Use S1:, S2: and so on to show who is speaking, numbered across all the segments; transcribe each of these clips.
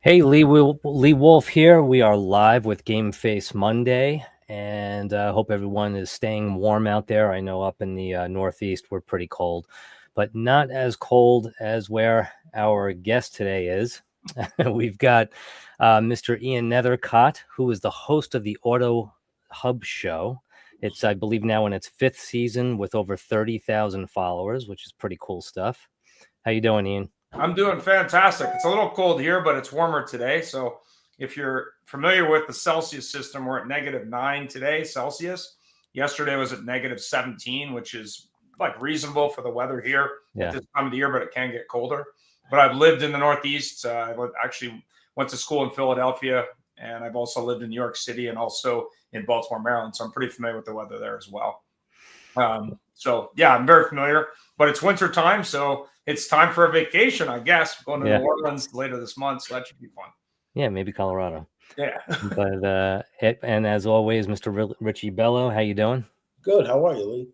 S1: Hey, Lee Wolf here. We are live with Game Face Monday, and hope everyone is staying warm out there. I know up in the Northeast we're pretty cold, but not as cold as where our guest today is. We've got Mr. Ian Nethercott, who is the host of the Auto Hub Show. It's, I believe, now in its 5th season with over 30,000 followers, which is pretty cool stuff. How you doing, Ian?
S2: I'm doing fantastic. It's a little cold here, but it's warmer today. So if you're familiar with the Celsius system, we're at -9 today, Celsius. Yesterday was at -17, which is like reasonable for the weather here at this time of the year, but it can get colder. But I've lived in the Northeast. I actually went to school in Philadelphia, and I've also lived in New York City and also in Baltimore, Maryland. So I'm pretty familiar with the weather there as well. So yeah, I'm very familiar, but it's winter time, so it's time for a vacation, I guess. Going to New Orleans later this month, so that should be fun.
S1: Yeah, maybe Colorado.
S2: Yeah.
S1: But and as always, Mr. Richie Bello, how you doing?
S3: Good. How are you, Lee?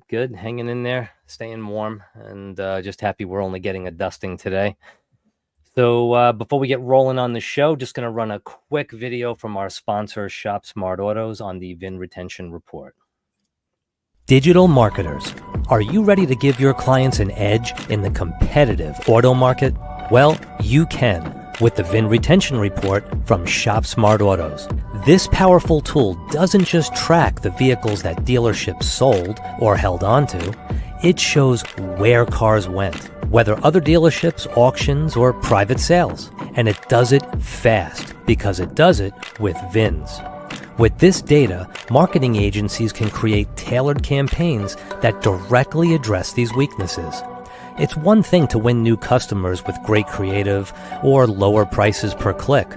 S1: Good. Hanging in there, staying warm, and just happy we're only getting a dusting today. So before we get rolling on the show, just going to run a quick video from our sponsor, Shop Smart Autos, on the VIN Retention Report. Digital marketers, are you ready to give your clients an edge in the competitive auto market? Well, you can with the VIN Retention Report from Shop Smart Autos. This powerful tool doesn't just track the vehicles that dealerships sold or held onto, it shows where cars went, whether other dealerships, auctions, or private sales. And it does it fast because it does it with VINs. With this data, marketing agencies can create tailored campaigns that directly address these weaknesses. It's one thing to win new customers with great creative or lower prices per click,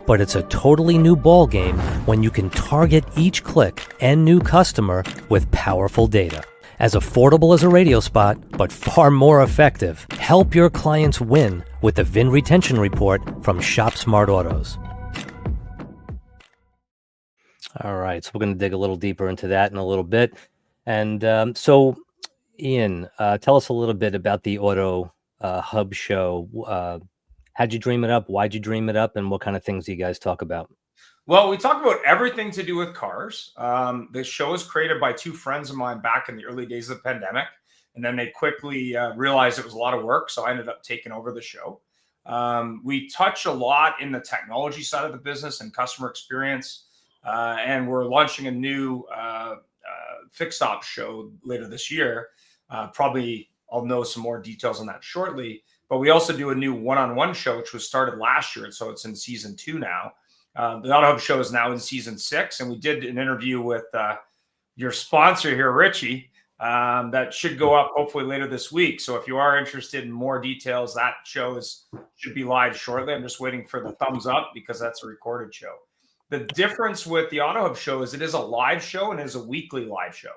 S1: but it's a totally new ballgame when you can target each click and new customer with powerful data. As affordable as a radio spot, but far more effective. Help your clients win with the VIN Retention Report from Shop Smart Autos. All right, so we're going to dig a little deeper into that in a little bit. And so, Ian, tell us a little bit about the Auto Hub show. How'd you dream it up? Why'd you dream it up? And what kind of things do you guys talk about?
S2: Well, we talk about everything to do with cars. The show was created by two friends of mine back in the early days of the pandemic. And then they quickly realized it was a lot of work. So I ended up taking over the show. We touch a lot in the technology side of the business and customer experience. And we're launching a new fixed ops show later this year. Probably I'll know some more details on that shortly. But we also do a new one-on-one show, which was started last year. So it's in season 2 now. The Auto Hub show is now in season 6. And we did an interview with your sponsor here, Richie, that should go up hopefully later this week. So if you are interested in more details, that show should be live shortly. I'm just waiting for the thumbs up because that's a recorded show. The difference with the Auto Hub show is it is a live show and it is a weekly live show.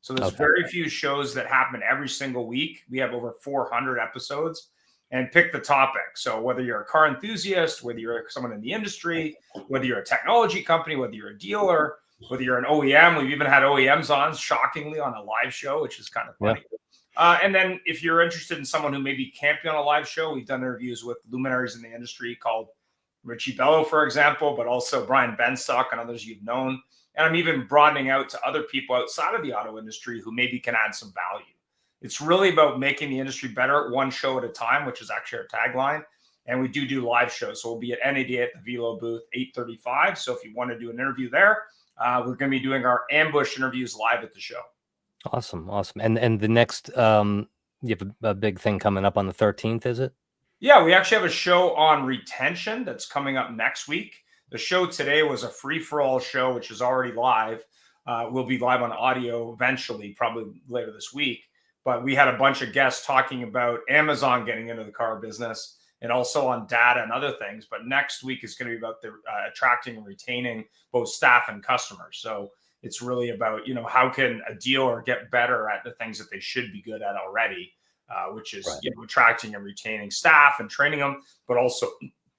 S2: So there's very few shows that happen every single week. We have over 400 episodes and pick the topic. So whether you're a car enthusiast, whether you're someone in the industry, whether you're a technology company, whether you're a dealer, whether you're an OEM, we've even had OEMs on, shockingly, on a live show, which is kind of funny. Yeah. And then if you're interested in someone who maybe can't be on a live show, we've done interviews with luminaries in the industry called Richie Bello, for example, but also Brian Benstock and others you've known. And I'm even broadening out to other people outside of the auto industry who maybe can add some value. It's really about making the industry better, one show at a time, which is actually our tagline. And we do live shows. So we'll be at NADA at the Velo booth, 8:35. So if you want to do an interview there, we're going to be doing our ambush interviews live at the show.
S1: Awesome. And the next, you have a big thing coming up on the 13th, is it?
S2: Yeah, we actually have a show on retention that's coming up next week. The show today was a free-for-all show, which is already live. We'll be live on audio eventually, probably later this week. But we had a bunch of guests talking about Amazon getting into the car business and also on data and other things. But next week is going to be about the attracting and retaining both staff and customers. So it's really about, how can a dealer get better at the things that they should be good at already, which is attracting and retaining staff and training them, but also,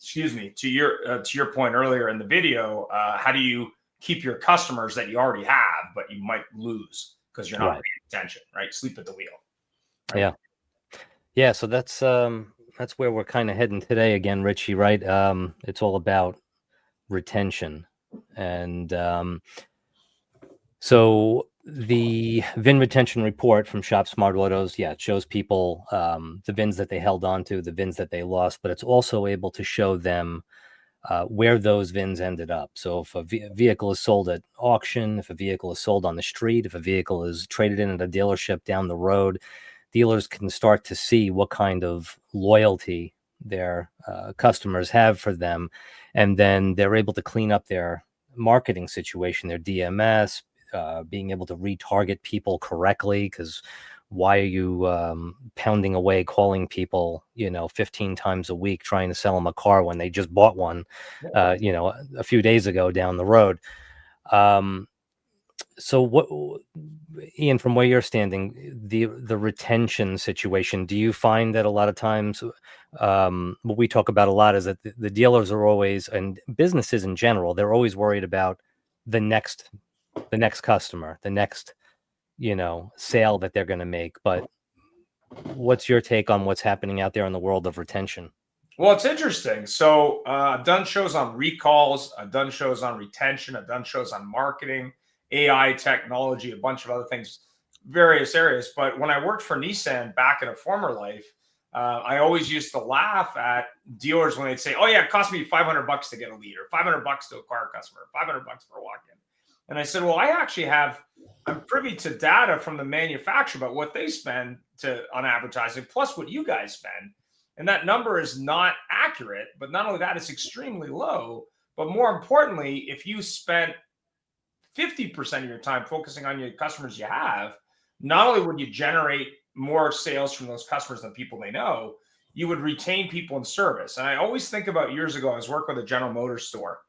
S2: to your point earlier in the video, how do you keep your customers that you already have, but you might lose because you're not paying attention, right? Sleep at the wheel.
S1: Right? Yeah. So that's that's where we're kind of heading today again, Richie, right? It's all about retention. And so the VIN retention report from Shop Smart Autos, yeah, it shows people the VINs that they held on to, the VINs that they lost, but it's also able to show them where those VINs ended up. So if a vehicle is sold at auction, if a vehicle is sold on the street, if a vehicle is traded in at a dealership down the road, dealers can start to see what kind of loyalty their customers have for them. And then they're able to clean up their marketing situation, their DMS, being able to retarget people correctly, because why are you pounding away calling people 15 times a week trying to sell them a car when they just bought one a few days ago down the road? So what, Ian, from where you're standing, the retention situation, do you find that a lot of times what we talk about a lot is that the dealers are always, and businesses in general, they're always worried about the next customer, the next sale that they're going to make? But what's your take on what's happening out there in the world of retention?
S2: Well, it's interesting. So I've done shows on recalls, I've done shows on retention, I've done shows on marketing, AI technology, a bunch of other things, various areas. But when I worked for Nissan back in a former life, I always used to laugh at dealers when they'd say, "Oh yeah, it cost me $500 to get a lead, or $500 to acquire a customer, $500 for a walk-in." And I said, "Well, I'm privy to data from the manufacturer about what they spend on advertising, plus what you guys spend. And that number is not accurate, but not only that, it's extremely low. But more importantly, if you spent 50% of your time focusing on your customers you have, not only would you generate more sales from those customers than people they know, you would retain people in service." And I always think about years ago, I was working with a General Motors store,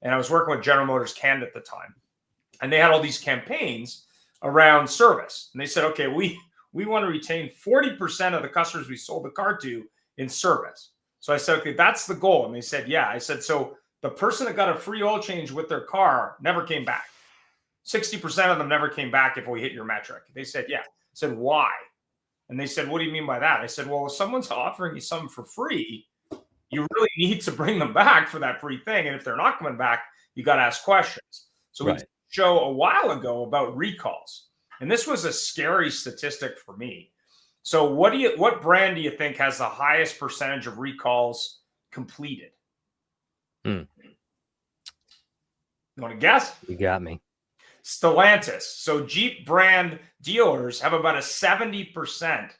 S2: and I was working with General Motors Canada at the time. And they had all these campaigns around service. And they said, "Okay, we want to retain 40% of the customers we sold the car to in service." So I said, "Okay, that's the goal." And they said, "Yeah." I said, "So the person that got a free oil change with their car never came back. 60% of them never came back if we hit your metric." They said, "Yeah." I said, "Why?" And they said, "What do you mean by that?" I said, "Well, if someone's offering you something for free, you really need to bring them back for that free thing. And if they're not coming back, you got to ask questions." So we show a while ago about recalls, and this was a scary statistic for me. So what brand do you think has the highest percentage of recalls completed? You want to guess?
S1: You got me.
S2: Stellantis. So Jeep brand dealers have about a 70%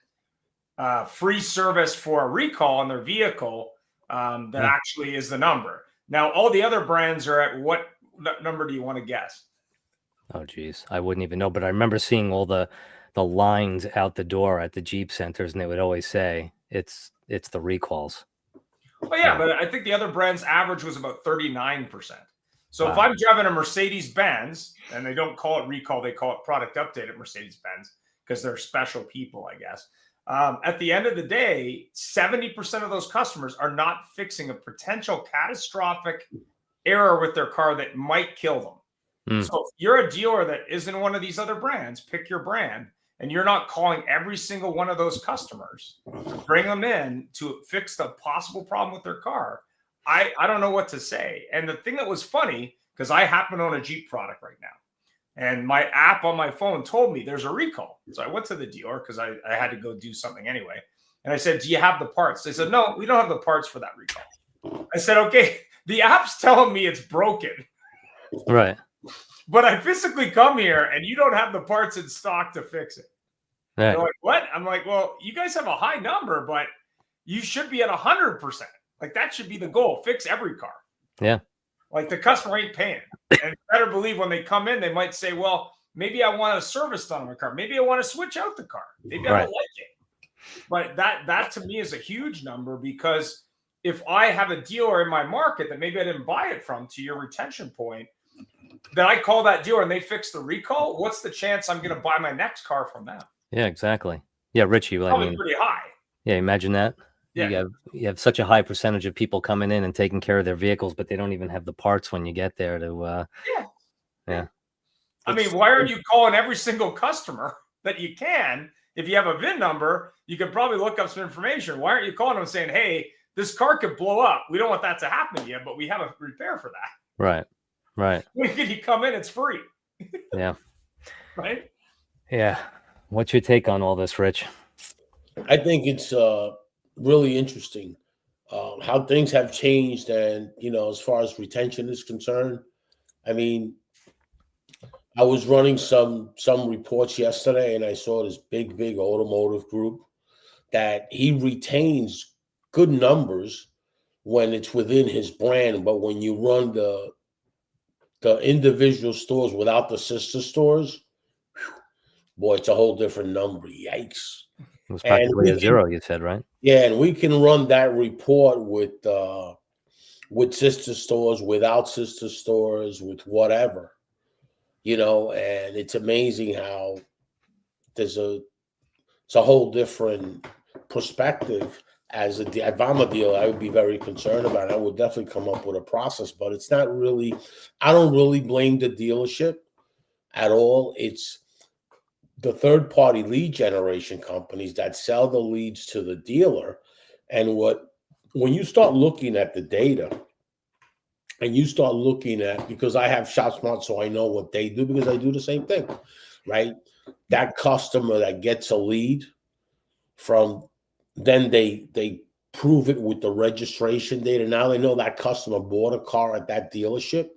S2: free service for a recall on their vehicle. That actually is the number. Now, all the other brands are at what number do you want to guess?
S1: Oh, geez, I wouldn't even know. But I remember seeing all the lines out the door at the Jeep centers, and they would always say it's the recalls.
S2: Well, yeah, but I think the other brand's average was about 39%. So if I'm driving a Mercedes-Benz, and they don't call it recall, they call it product update at Mercedes-Benz because they're special people, I guess. At the end of the day, 70% of those customers are not fixing a potential catastrophic error with their car that might kill them. So if you're a dealer that isn't one of these other brands, pick your brand, and you're not calling every single one of those customers to bring them in to fix the possible problem with their car. I don't know what to say. And the thing that was funny, because I happen to own a Jeep product right now, and my app on my phone told me there's a recall. So I went to the dealer because I had to go do something anyway. And I said, "Do you have the parts?" They said, "No, we don't have the parts for that recall." I said, "Okay, the app's telling me it's broken.
S1: Right.
S2: But I physically come here and you don't have the parts in stock to fix it."
S1: Right.
S2: They're like, "What?" I'm like, "Well, you guys have a high number, but you should be at 100%. Like that should be the goal. Fix every car."
S1: Yeah.
S2: Like the customer ain't paying. And you better believe when they come in, they might say, "Well, maybe I want a service done on my car. Maybe I want to switch out the car. Maybe I don't like it." But that to me is a huge number, because if I have a dealer in my market that maybe I didn't buy it from, to your retention point, then I call that dealer and they fix the recall, what's the chance I'm going to buy my next car from them?
S1: Yeah, exactly. Yeah, Richie,
S2: Probably pretty high.
S1: Yeah, imagine that.
S2: Yeah.
S1: You have such a high percentage of people coming in and taking care of their vehicles, but they don't even have the parts when you get there to
S2: I mean, why aren't you calling every single customer that you can if you have a VIN number, you can probably look up some information. Why aren't you calling them saying, hey, this car could blow up? We don't want that to happen to you, but we have a repair for that.
S1: Right.
S2: When you come in, it's free.
S1: Yeah.
S2: Right?
S1: Yeah. What's your take on all this, Rich?
S3: I think it's really interesting how things have changed, and as far as retention is concerned. I mean, I was running some reports yesterday, and I saw this big automotive group that he retains good numbers when it's within his brand, but when you run the individual stores without the sister stores, boy, it's a whole different number. Yikes!
S1: It was practically a zero, you said, right?
S3: Yeah, and we can run that report with sister stores, without sister stores, with whatever, and it's amazing how it's a whole different perspective. If I'm a dealer, I would be very concerned about it. I would definitely come up with a process, but it's not really, I don't really blame the dealership at all. It's the third-party lead generation companies that sell the leads to the dealer. And when you start looking at the data, and you start looking at, because I have ShopSmart, so I know what they do, because I do the same thing, right? That customer that gets a lead from, then they prove it with the registration data. Now they know that customer bought a car at that dealership.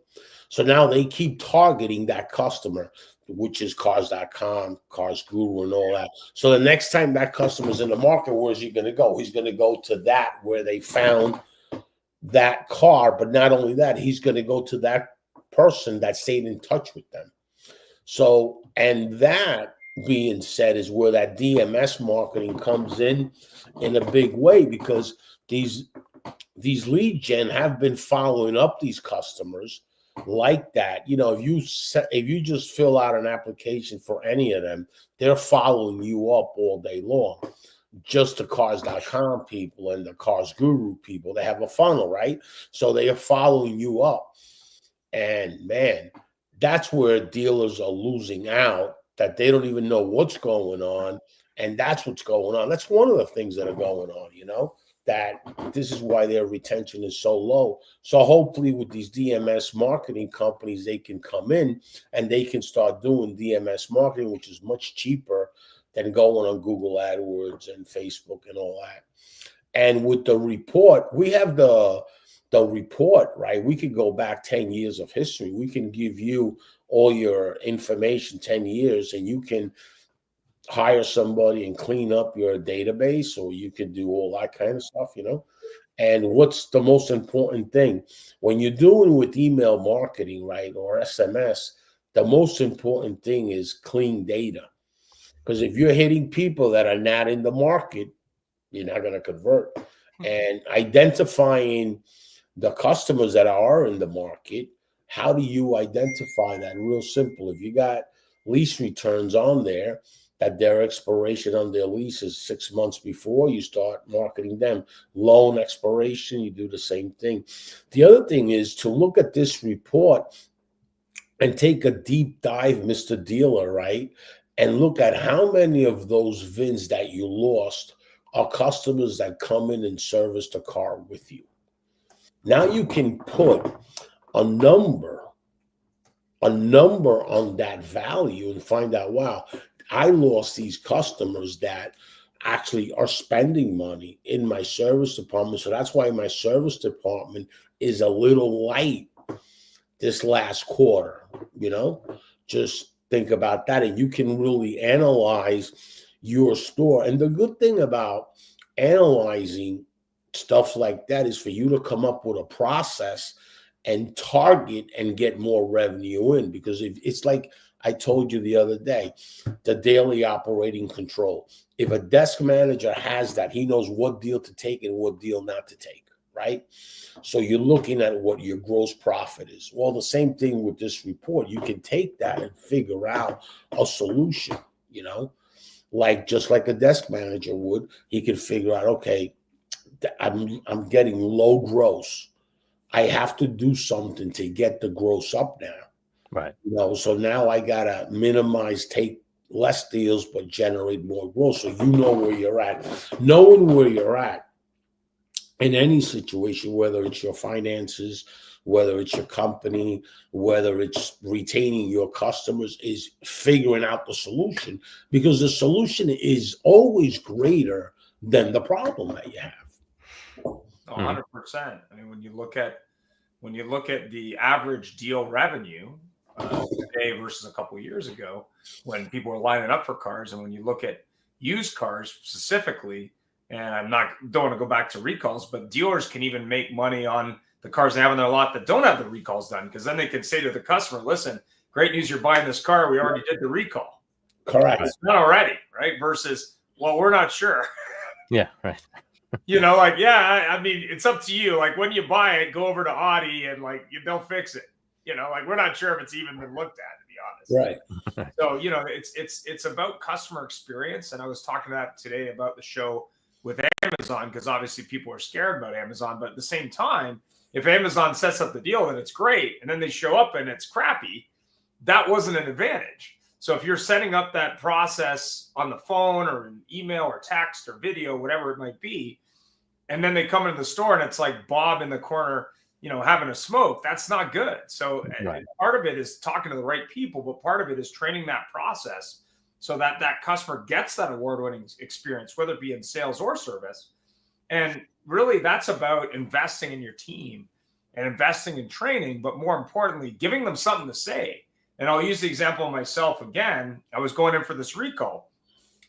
S3: So now they keep targeting that customer, which is Cars.com, Cars Guru, and all that. So the next time that customer's in the market, where's he going to go? He's going to go to that where they found that car. But not only that, he's going to go to that person that stayed in touch with them. So, and that being said is where that DMS marketing comes in a big way, because these lead gen have been following up these customers like that. If you just fill out an application for any of them, they're following you up all day long. Just the Cars.com people and the Cars Guru people, they have a funnel, right? So they are following you up. And man, that's where dealers are losing out, that they don't even know what's going on. And that's what's going on. That's one of the things that are going on, that this is why their retention is so low. So hopefully with these DMS marketing companies, they can come in and they can start doing DMS marketing, which is much cheaper than going on Google AdWords and Facebook and all that. And with the report, we have the report, right? We could go back 10 years of history. We can give you all your information 10 years, and you can hire somebody and clean up your database, or you can do all that kind of stuff, And what's the most important thing when you're doing with email marketing, right, or SMS? The most important thing is clean data, because if you're hitting people that are not in the market, you're not going to convert. And identifying the customers that are in the market, how do you identify that? Real simple. If you got lease returns on there, that their expiration on their lease is 6 months before, you start marketing them. Loan expiration, you do the same thing. The other thing is to look at this report and take a deep dive, Mr. Dealer, right? And look at how many of those VINs that you lost are customers that come in and service the car with you. Now you can put a number on that value and find out, wow, I lost these customers that actually are spending money in my service department. So that's why my service department is a little light this last quarter, just think about that. And you can really analyze your store. And the good thing about analyzing stuff like that is for you to come up with a process and target and get more revenue in. Because if it's like I told you the other day, the daily operating control. If a desk manager has that, he knows what deal to take and what deal not to take, right? So you're looking at what your gross profit is. Well, the same thing with this report. You can take that and figure out a solution, just like a desk manager would. He could figure out, okay, I'm getting low gross. I have to do something to get the gross up now.
S1: Right.
S3: So now I gotta minimize less deals but generate more growth. So you know where you're at. Knowing where you're at in any situation, whether it's your finances, whether it's your company, whether it's retaining your customers, is figuring out the solution, because the solution is always greater than the problem that you have.
S2: 100%. I mean, when you look at the average deal revenue today versus a couple of years ago, when people were lining up for cars, and when you look at used cars specifically, and don't want to go back to recalls, but dealers can even make money on the cars they have in their lot that don't have the recalls done, because then they can say to the customer, listen, great news, you're buying this car. We already did the recall.
S3: Correct.
S2: It's done already, right? Versus, well, we're not sure.
S1: Yeah, right.
S2: Like, yeah, I mean, it's up to you. Like, when you buy it, go over to Audi and like they'll fix it. Like, we're not sure if it's even been looked at, to be honest.
S3: Right.
S2: So, it's about customer experience. And I was talking about today about the show with Amazon, because obviously people are scared about Amazon, but at the same time, if Amazon sets up the deal, then it's great. And then they show up and it's crappy. That wasn't an advantage. So if you're setting up that process on the phone or an email or text or video, whatever it might be, and then they come into the store and it's like Bob in the corner, having a smoke, that's not good. So
S1: Right.
S2: Part of it is talking to the right people, but part of it is training that process so that that customer gets that award-winning experience, whether it be in sales or service. And really, that's about investing in your team and investing in training, but more importantly, giving them something to say. And I'll use the example of myself again. I was going in for this recall.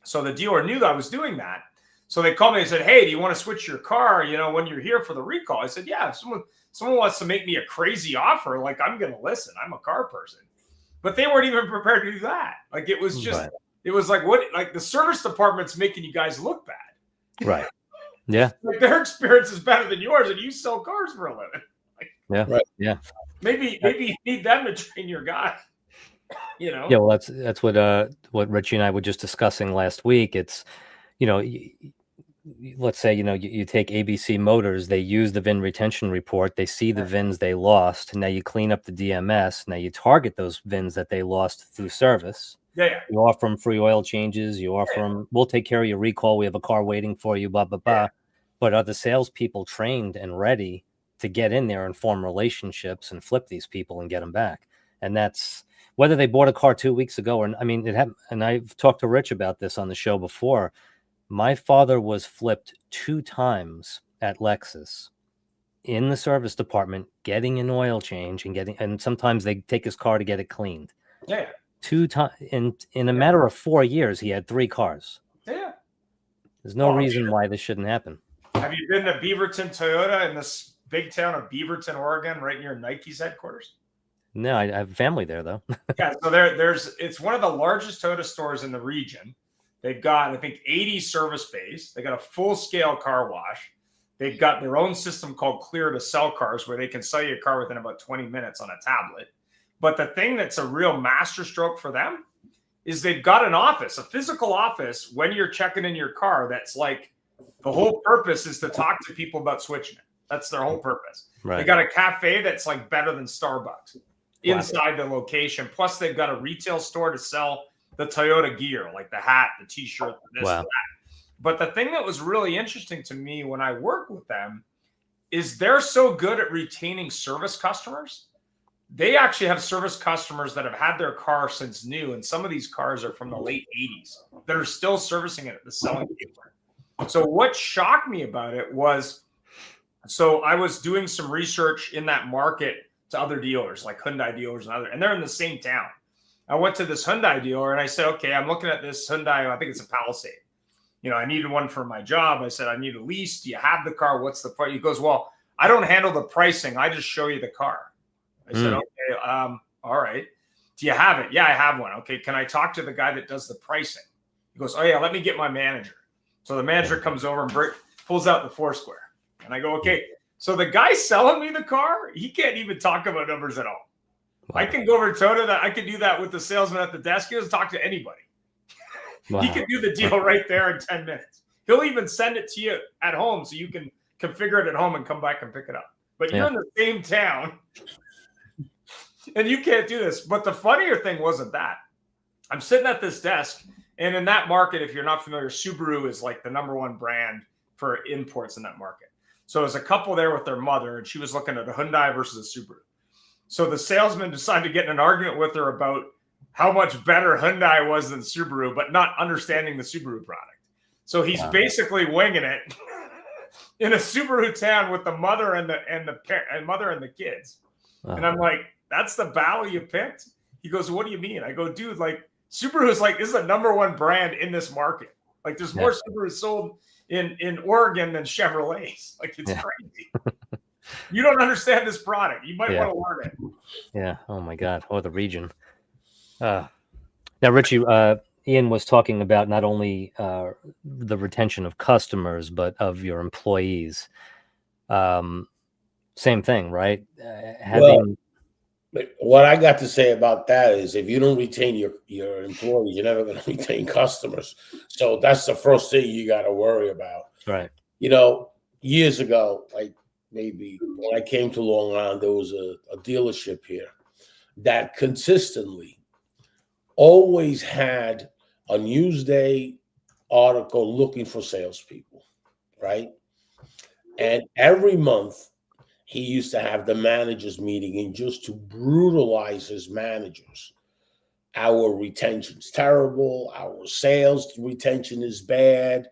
S2: So the dealer knew that I was doing that. So they called me and said, hey, do you want to switch your car, when you're here for the recall? I said, yeah, if someone wants to make me a crazy offer, like, I'm going to listen. I'm a car person. But they weren't even prepared to do that. Like, it was just,
S1: Right.
S2: It was like, what, like the service department's making you guys look bad.
S1: Right. Yeah.
S2: Like, their experience is better than yours, and you sell cars for a living.
S1: Yeah.
S3: Right.
S1: Yeah.
S2: Maybe you need them to train your guy.
S1: Yeah. Well, that's what Richie and I were just discussing last week. It's, let's say, you take ABC Motors, they use the VIN retention report, they see the VINs they lost. Now you clean up the DMS. Now you target those VINs that they lost through service.
S2: Yeah.
S1: You offer them free oil changes. You offer them, we'll take care of your recall. We have a car waiting for you, blah, blah, blah.
S2: Yeah.
S1: But are the salespeople trained and ready to get in there and form relationships and flip these people and get them back? And that's whether they bought a car 2 weeks ago or, I mean, and I've talked to Rich about this on the show before. My father was flipped 2 times at Lexus in the service department, getting an oil change and sometimes they take his car to get it cleaned.
S2: Yeah.
S1: 2 times in a matter of 4 years, he had 3 cars.
S2: Yeah.
S1: There's no reason why this shouldn't happen.
S2: Have you been to Beaverton Toyota in this big town of Beaverton, Oregon, right near Nike's headquarters?
S1: No, I have family there though.
S2: Yeah, so it's one of the largest Toyota stores in the region. They've got, I think, 80 service bays. They got a full-scale car wash. They've got their own system called Clear to Sell Cars, where they can sell you a car within about 20 minutes on a tablet. But the thing that's a real masterstroke for them is they've got an office, a physical office, when you're checking in your car. That's like, the whole purpose is to talk to people about switching it. That's their whole purpose.
S1: Right.
S2: They got a cafe that's like better than Starbucks inside the location. Plus, they've got a retail store to sell the Toyota gear, like the hat, the t-shirt, this, that. But the thing that was really interesting to me when I worked with them is they're so good at retaining service customers. They actually have service customers that have had their car since new, and some of these cars are from the late 80s that are still servicing it at the selling table. So what shocked me about it was, so I was doing some research in that market to other dealers, like Hyundai dealers and they're in the same town. I went to this Hyundai dealer and I said, okay, I'm looking at this Hyundai. I think it's a Palisade. I needed one for my job. I said, I need a lease. Do you have the car? What's the price? He goes, well, I don't handle the pricing. I just show you the car. I said, okay, all right. Do you have it? Yeah, I have one. Okay, can I talk to the guy that does the pricing? He goes, oh yeah, let me get my manager. So the manager comes over and pulls out the Foursquare. And I go, okay. So the guy selling me the car, he can't even talk about numbers at all. Wow. I can go over to Toyota. I can do that with the salesman at the desk. He doesn't talk to anybody. Wow. He can do the deal right there in 10 minutes. He'll even send it to you at home so you can configure it at home and come back and pick it up. But you're in the same town and you can't do this. But the funnier thing wasn't that. I'm sitting at this desk, and in that market, if you're not familiar, Subaru is like the number one brand for imports in that market. So there's a couple there with their mother, and she was looking at a Hyundai versus a Subaru. So the salesman decided to get in an argument with her about how much better Hyundai was than Subaru, but not understanding the Subaru product. So he's basically winging it in a Subaru town with the mother and the kids. And I'm like, that's the battle you picked? He goes, what do you mean? I go, dude, like Subaru is like, this is the number one brand in this market. Like there's more Subarus sold in Oregon than Chevrolets. Like it's crazy. You don't understand this product. You might want to learn it.
S1: Yeah. Oh my God. Oh, the region. Now, Richie, Ian was talking about not only the retention of customers, but of your employees. Same thing, right?
S3: What I got to say about that is if you don't retain your employees, you're never going to retain customers. So that's the first thing you got to worry about.
S1: Right.
S3: Years ago, like maybe when I came to Long Island, there was a dealership here that consistently always had a Newsday article looking for salespeople, right? And every month he used to have the managers meeting and just to brutalize his managers. Our retention's terrible. Our sales retention is bad.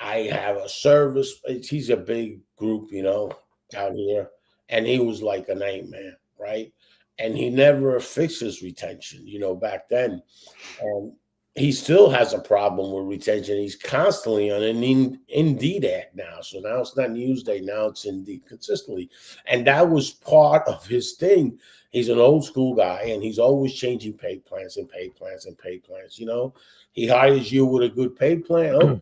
S3: I have a service. He's a big group, out here. And he was like a nightmare, right? And he never fixes retention, back then. And he still has a problem with retention. He's constantly on an Indeed ad now. So now it's not Newsday. Now it's Indeed consistently. And that was part of his thing. He's an old school guy, and he's always changing pay plans and pay plans and pay plans. He hires you with a good pay plan. Oh,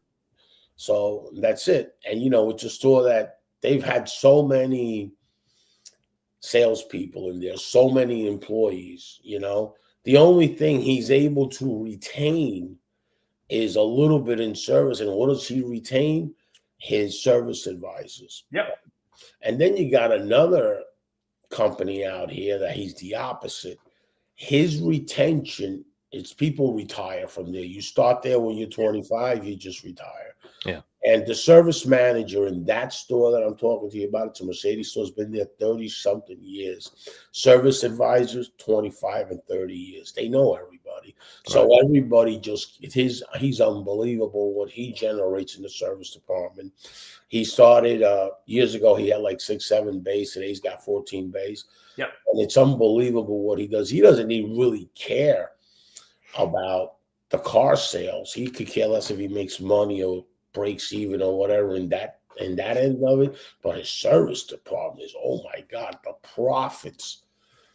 S3: so that's it. And, it's a store that they've had so many salespeople in there, so many employees, The only thing he's able to retain is a little bit in service. And what does he retain? His service advisors.
S2: Yep.
S3: And then you got another company out here that he's the opposite. His retention is people retire from there. You start there when you're 25, you just retire.
S1: Yeah.
S3: And the service manager in that store that I'm talking to you about, it's a Mercedes store, has been there 30-something years. Service advisors, 25 and 30 years. They know everybody. Right. So everybody he's unbelievable what he generates in the service department. He started years ago, he had like 6-7 bays. Today he's got 14 bays.
S2: Yep.
S3: And it's unbelievable what he does. He doesn't even really care about the car sales. He could care less if he makes money or breaks even or whatever in that end of it, but his service department is, oh my God, the profits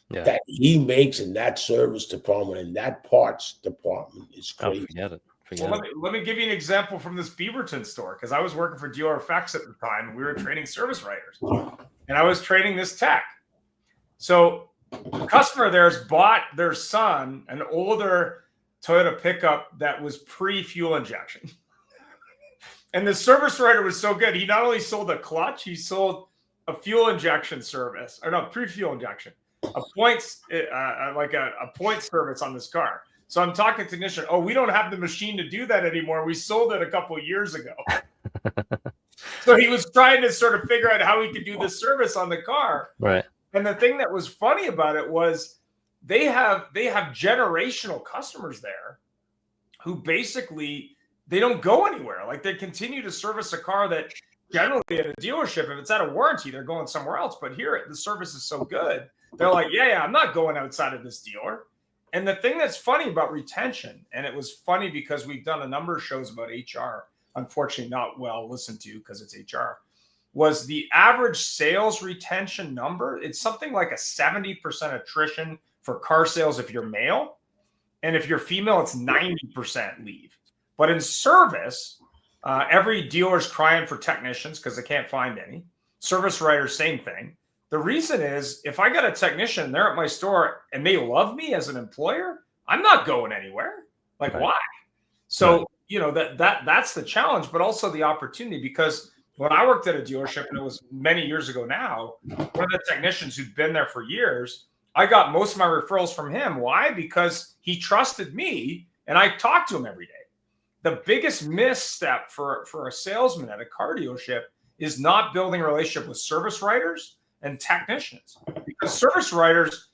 S3: that he makes in that service department and that parts department is crazy.
S1: Forget it.
S2: Let me give you an example from this Beaverton store, because I was working for Dealer Effects at the time, and we were training service writers, and I was training this tech. So a customer there's bought their son an older Toyota pickup that was pre-fuel injection. And the service writer was so good. He not only sold a clutch, he sold a fuel injection service, or no, pre-fuel injection, a points, like a point service on this car. So I'm talking to technician. Oh, we don't have the machine to do that anymore. We sold it a couple of years ago. So he was trying to sort of figure out how he could do this service on the car.
S1: Right.
S2: And the thing that was funny about it was they have generational customers there who basically they don't go anywhere. Like they continue to service a car that generally at a dealership, if it's out of warranty, they're going somewhere else. But here the service is so good. They're like, yeah, I'm not going outside of this dealer. And the thing that's funny about retention, and it was funny because we've done a number of shows about HR, unfortunately not well listened to because it's HR, was the average sales retention number. It's something like a 70% attrition for car sales if you're male. And if you're female, it's 90% leave. But in service, every dealer's crying for technicians because they can't find any. Service writers, same thing. The reason is if I got a technician, they're at my store and they love me as an employer, I'm not going anywhere. Like, why? So, that's the challenge, but also the opportunity, because when I worked at a dealership, and it was many years ago now, one of the technicians who'd been there for years I got most of my referrals from him. Why? Because he trusted me and I talked to him every day. The biggest misstep for a salesman at a car dealership is not building a relationship with service writers and technicians, because service writers,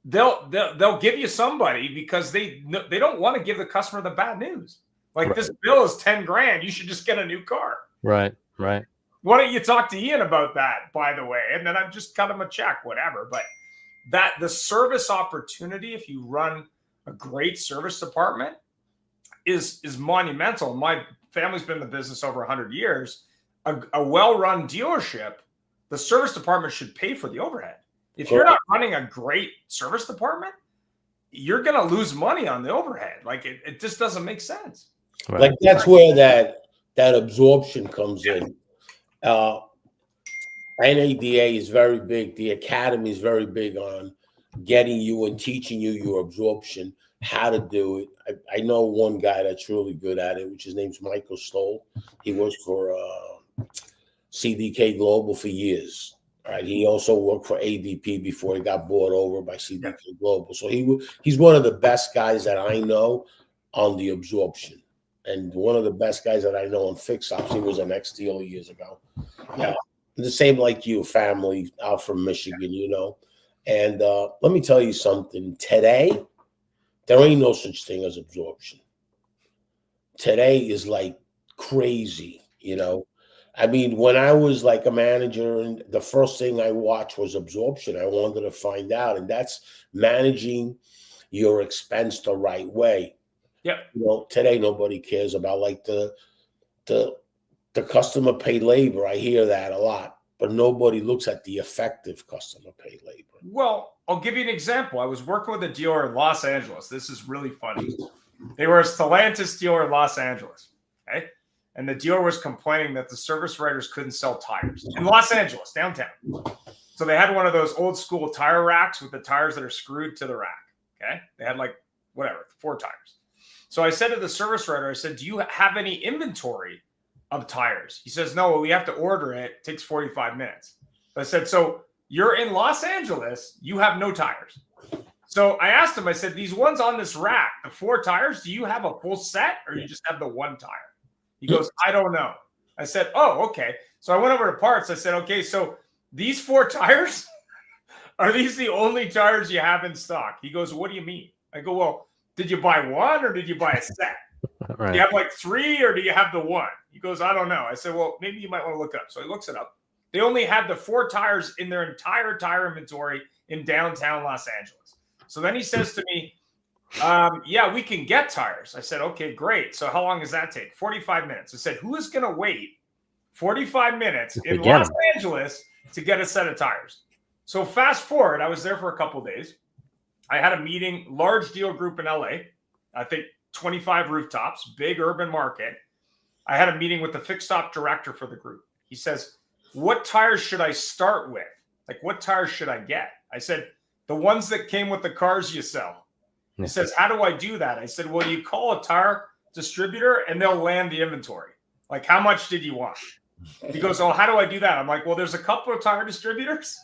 S2: they'll give you somebody because they don't want to give the customer the bad news. Like,
S1: Right.
S2: this bill is 10 grand. You should just get a new car.
S1: Right. Right.
S2: Why don't you talk to Ian about that, by the way? And then I'm just cut him a check, whatever. But that the service opportunity, if you run a great service department, is monumental. My family's been in the business over 100 years. A well-run dealership, the service department should pay for the overhead. If you're not running a great service department, you're going to lose money on the overhead. Like, it just doesn't make sense.
S1: Right.
S3: Like, that's where that absorption comes in. NADA is very big. The academy is very big on getting you and teaching you your absorption, how to do it. I know one guy that's really good at it, which his name's Michael Stoll. He works for CDK Global for years. Right. He also worked for ADP before he got bought over by CDK Global. So he's one of the best guys that I know on the absorption, and one of the best guys that I know on fix ops. He was an ex-dealer years ago. The same like you, family out from Michigan, you know. And let me tell you something. Today, there ain't no such thing as absorption. Today is like crazy, you know. I mean, when I was like a manager, and the first thing I watched was absorption. I wanted to find out, and that's managing your expense the right way.
S2: Yeah.
S3: You know, today nobody cares about like the customer pay labor. I hear that a lot, but nobody looks at the effective customer pay labor.
S2: Well, I'll give you an example. I was working with a dealer in Los Angeles. This is really funny. They were a Stellantis dealer in Los Angeles. Okay. And the dealer was complaining that the service writers couldn't sell tires in Los Angeles, downtown. So they had one of those old school tire racks with the tires that are screwed to the rack. Okay. They had like, whatever, 4 tires. So I said to the service writer, I said, do you have any inventory of tires? He says, no, we have to order it. It takes 45 minutes. I said, so you're in Los Angeles, you have no tires. So I asked him, I said, these ones on this rack, the 4 tires, do you have a full set or you just have the 1 tire? He goes, I don't know. I said, oh, okay. So I went over to parts. I said, okay, so these 4 tires, are these the only tires you have in stock? He goes, what do you mean? I go, well, did you buy 1 or did you buy a set?
S1: Right.
S2: Do you have like 3 or do you have the 1? He goes, I don't know. I said, well, maybe you might want to look it up. So he looks it up. They only had the 4 tires in their entire tire inventory in downtown Los Angeles. So then he says to me, yeah, we can get tires. I said, okay, great. So how long does that take? 45 minutes. I said, who is going to wait 45 minutes in Los Angeles to get a set of tires? So fast forward, I was there for a couple of days. I had a meeting, large deal group in LA. I think 25 rooftops, big urban market. I had a meeting with the fixed op director for the group. He says, what tires should I start with? Like, what tires should I get? I said, the ones that came with the cars you sell. He says, how do I do that? I said, well, you call a tire distributor and they'll land the inventory. Like, how much did you want? He goes, oh, how do I do that? I'm like, well, there's a couple of tire distributors.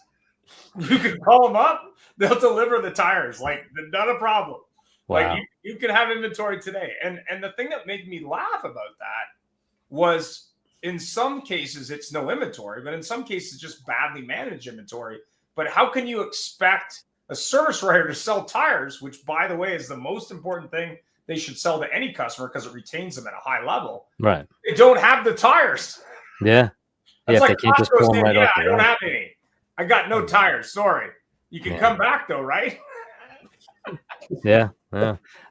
S2: You can call them up. They'll deliver the tires. Like, not a problem.
S1: Wow.
S2: Like, you can have inventory today. And the thing that made me laugh about that was, in some cases, it's no inventory, but in some cases, just badly managed inventory. But how can you expect a service writer to sell tires, which, by the way, is the most important thing they should sell to any customer because it retains them at a high level?
S1: Right.
S2: They don't have the tires.
S1: Yeah.
S2: That's
S1: Yeah,
S2: like
S1: they can't just
S2: Costco
S1: pull them
S2: saying,
S1: right
S2: yeah,
S1: off
S2: I
S1: the
S2: don't
S1: rack.
S2: have any. I got no tires. Sorry. You can come back though, right?
S1: Yeah.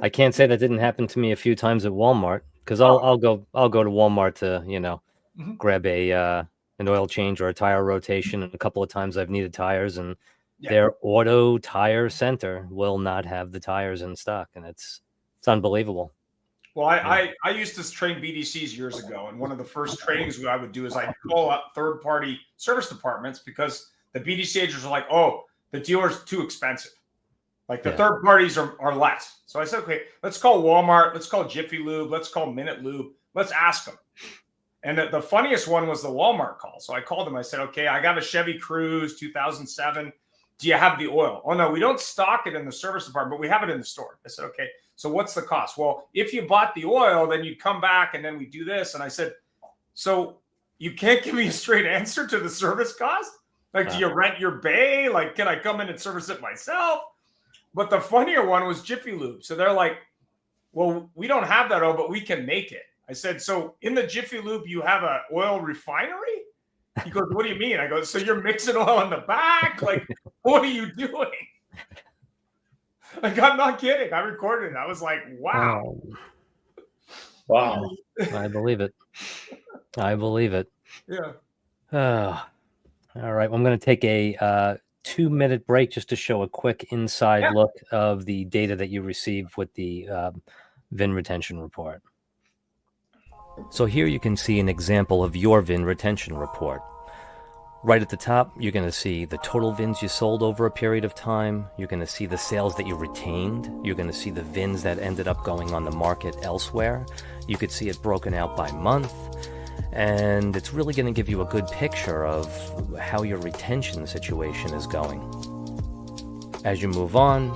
S1: I can't say that didn't happen to me a few times at Walmart, because I'll go to Walmart to, you know, grab an oil change or a tire rotation. And a couple of times I've needed tires, and their auto tire center will not have the tires in stock, and it's unbelievable.
S2: Well, I used to train BDCs years ago, and one of the first trainings I would do is I'd call up third-party service departments because the BDC agents are like, oh, the dealer's too expensive. Like, the third parties are less. So I said, okay, let's call Walmart. Let's call Jiffy Lube. Let's call Minute Lube. Let's ask them. And the funniest one was the Walmart call. So I called them. I said, okay, I got a Chevy Cruze 2007 do you have the oil? Oh, no, we don't stock it in the service department, but we have it in the store. I said, okay, so what's the cost? Well, if you bought the oil, then you'd come back and then we do this. And I said, so you can't give me a straight answer to the service cost? Like, do you rent your bay? Like, can I come in and service it myself? But the funnier one was Jiffy Lube. So they're like, well, we don't have that oil, but we can make it. I said, so in the Jiffy Lube, you have an oil refinery? He goes, what do you mean? I go, so you're mixing oil in the back? Like, what are you doing? Like, I'm not kidding. I recorded it. I was like, wow.
S3: Wow.
S1: I believe it. I believe it.
S2: Yeah.
S1: All right. Well, I'm going to take a 2-minute break just to show a quick inside look of the data that you received with the VIN retention report. So here you can see an example of your VIN retention report. Right at the top, you're going to see the total VINs you sold over a period of time. You're going to see the sales that you retained. You're going to see the VINs that ended up going on the market elsewhere. You could see it broken out by month. And it's really going to give you a good picture of how your retention situation is going. As you move on,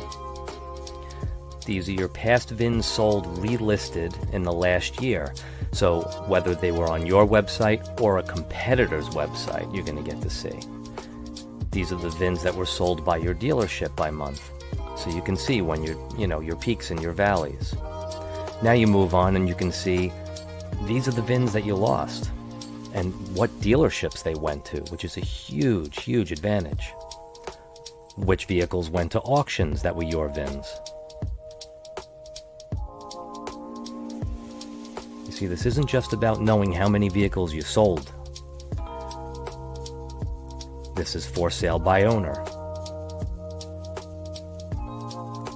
S1: these are your past VINs sold relisted in the last year. So whether they were on your website or a competitor's website, you're going to get to see. These are the VINs that were sold by your dealership by month. So you can see when your peaks and your valleys. Now you move on and you can see these are the VINs that you lost and what dealerships they went to, which is a huge, huge advantage. Which vehicles went to auctions that were your VINs. You see, this isn't just about knowing how many vehicles you sold. This is for sale by owner.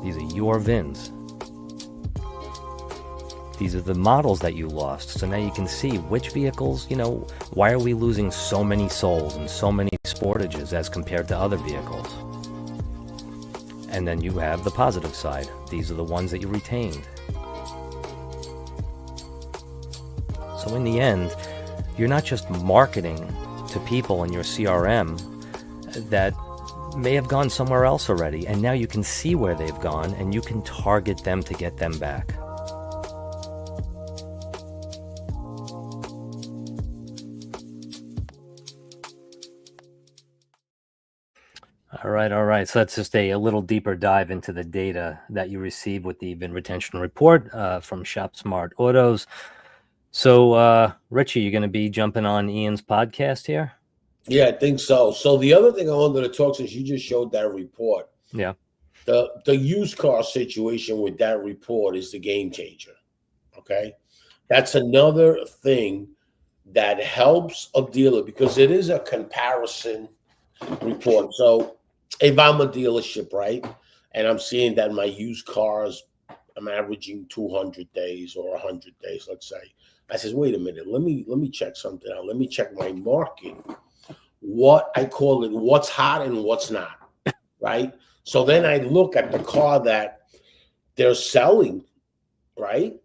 S1: These are your VINs. These are the models that you lost. So now you can see which vehicles, why are we losing so many souls and so many Sportages as compared to other vehicles? And then you have the positive side. These are the ones that you retained. So in the end, you're not just marketing to people in your CRM that may have gone somewhere else already, and now you can see where they've gone and you can target them to get them back. All right. So that's just a little deeper dive into the data that you receive with the VIN retention report from Shop Smart Autos. So, Richie, you're going to be jumping on Ian's podcast here?
S3: Yeah, I think so. So the other thing I wanted to talk, since you just showed that report,
S1: yeah,
S3: the used car situation with that report is the game changer. Okay, that's another thing that helps a dealer because it is a comparison report. So if I'm a dealership, right, and I'm seeing that my used cars, I'm averaging 200 days or 100 days, let's say. I says, wait a minute, let me check something out. Let me check my market. What I call it, what's hot and what's not, right? So then I look at the car that they're selling, right,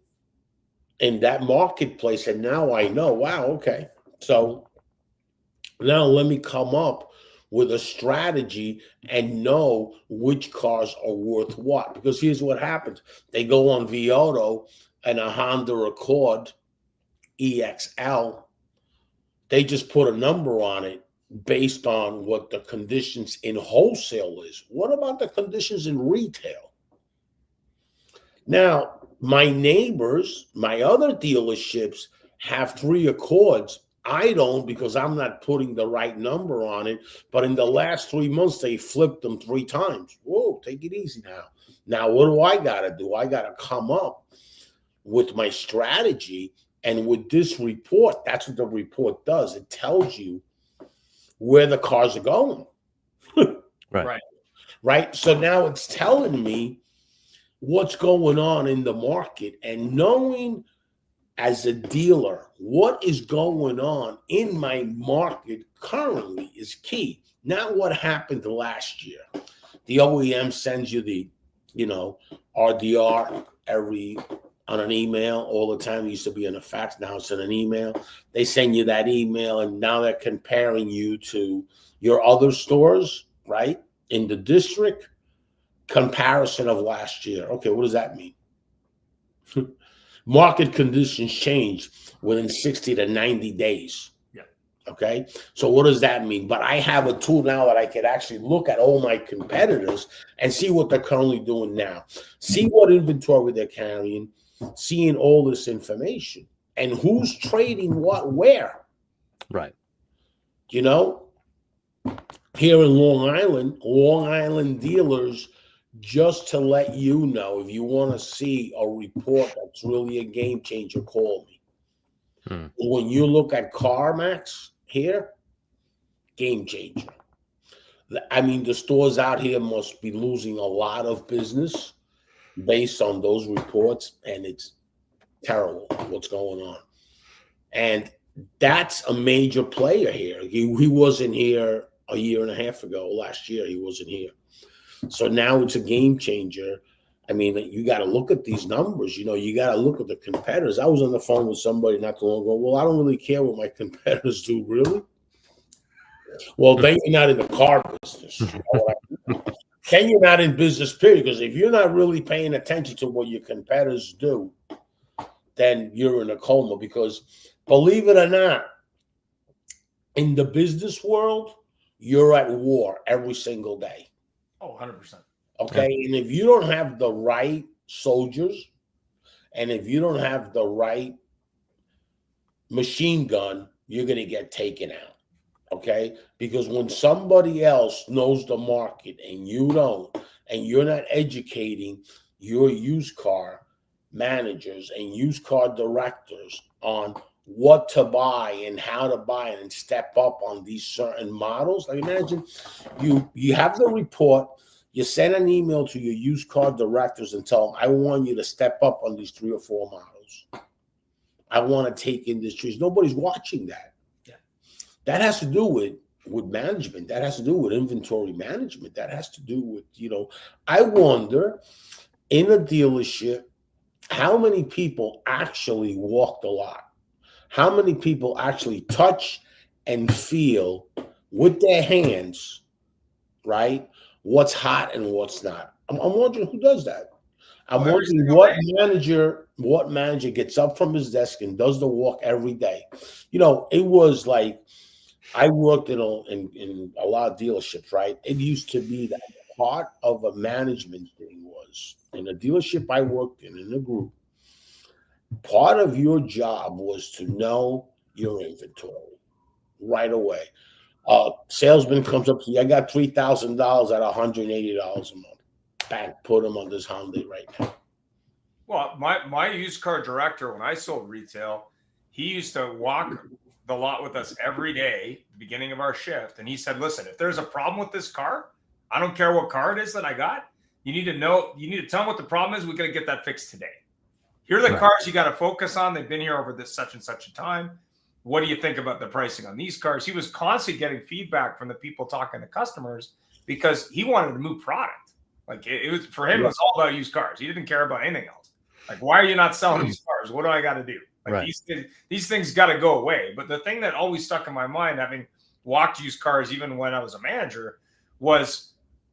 S3: in that marketplace, and now I know, wow, okay. So now let me come up with a strategy and know which cars are worth what. Because here's what happens. They go on Vauto and a Honda Accord EXL, they just put a number on it based on what the conditions in wholesale is. What about the conditions in retail? Now, my neighbors, my other dealerships have 3 Accords. I don't, because I'm not putting the right number on it. But in the last 3 months, they flipped them 3 times. Whoa, take it easy now. Now, what do? I got to come up with my strategy. And with this report, that's what the report does. It tells you where the cars are going. Right. So now it's telling me what's going on in the market, and knowing as a dealer what is going on in my market currently is key. Now, what happened last year? The OEM sends you the, RDR on an email all the time. It used to be in a fax. Now it's in an email. They send you that email, and now they're comparing you to your other stores, right, in the district, comparison of last year. Okay, what does that mean? Market conditions change within 60 to 90 days.
S2: Yeah.
S3: Okay, so what does that mean? But I have a tool now that I can actually look at all my competitors and see what they're currently doing now, see what inventory they're carrying, seeing all this information and who's trading what where.
S1: Right.
S3: You know, here in Long Island dealers, just to let you know, if you want to see a report that's really a game changer, call me. When you look at CarMax here, game changer. I mean, the stores out here must be losing a lot of business based on those reports, and it's terrible what's going on. And that's a major player here. He wasn't here a year and a half ago. Last year, he wasn't here. So now it's a game changer. I mean, you got to look at these numbers. You know, you got to look at the competitors. I was on the phone with somebody not too long ago. Well, I don't really care what my competitors do, really. Well, then you're not in the car business. You know then you're not in business, period. Because if you're not really paying attention to what your competitors do, then you're in a coma. Because believe it or not, in the business world, you're at war every single day.
S2: Oh, 100%.
S3: Okay. Yeah. And if you don't have the right soldiers, and if you don't have the right machine gun, you're going to get taken out. Okay. Because when somebody else knows the market and you don't, and you're not educating your used car managers and used car directors on what to buy and how to buy it and step up on these certain models. Like imagine you have the report, you send an email to your used car directors and tell them, I want you to step up on these 3 or 4 models. I want to take industries. Nobody's watching that.
S2: Yeah.
S3: That has to do with management. That has to do with inventory management. That has to do with, you know, I wonder in a dealership, how many people actually walk the lot? How many people actually touch and feel with their hands, right, what's hot and what's not? I'm wondering who does that. I'm wondering what manager gets up from his desk and does the walk every day. You know, it was like I worked in a lot of dealerships, right? It used to be that part of a management thing was in a dealership I worked in a group. Part of your job was to know your inventory right away. Salesman comes up to you, I got $3,000 at $180 a month. Bang, put him on this Hyundai right now.
S2: Well, my used car director, when I sold retail, he used to walk the lot with us every day at the beginning of our shift. And he said, listen, if there's a problem with this car, I don't care what car it is that I got. You need to tell them what the problem is. We got to get that fixed today. Here are the cars you got to focus on. They've been here over this such and such a time. What do you think about the pricing on these cars? He was constantly getting feedback from the people talking to customers because he wanted to move product. Like it was for him, it was all about used cars. He didn't care about anything else. Like, why are you not selling these cars? What do I got to do? Like these things got to go away. But the thing that always stuck in my mind, having walked used cars, even when I was a manager, was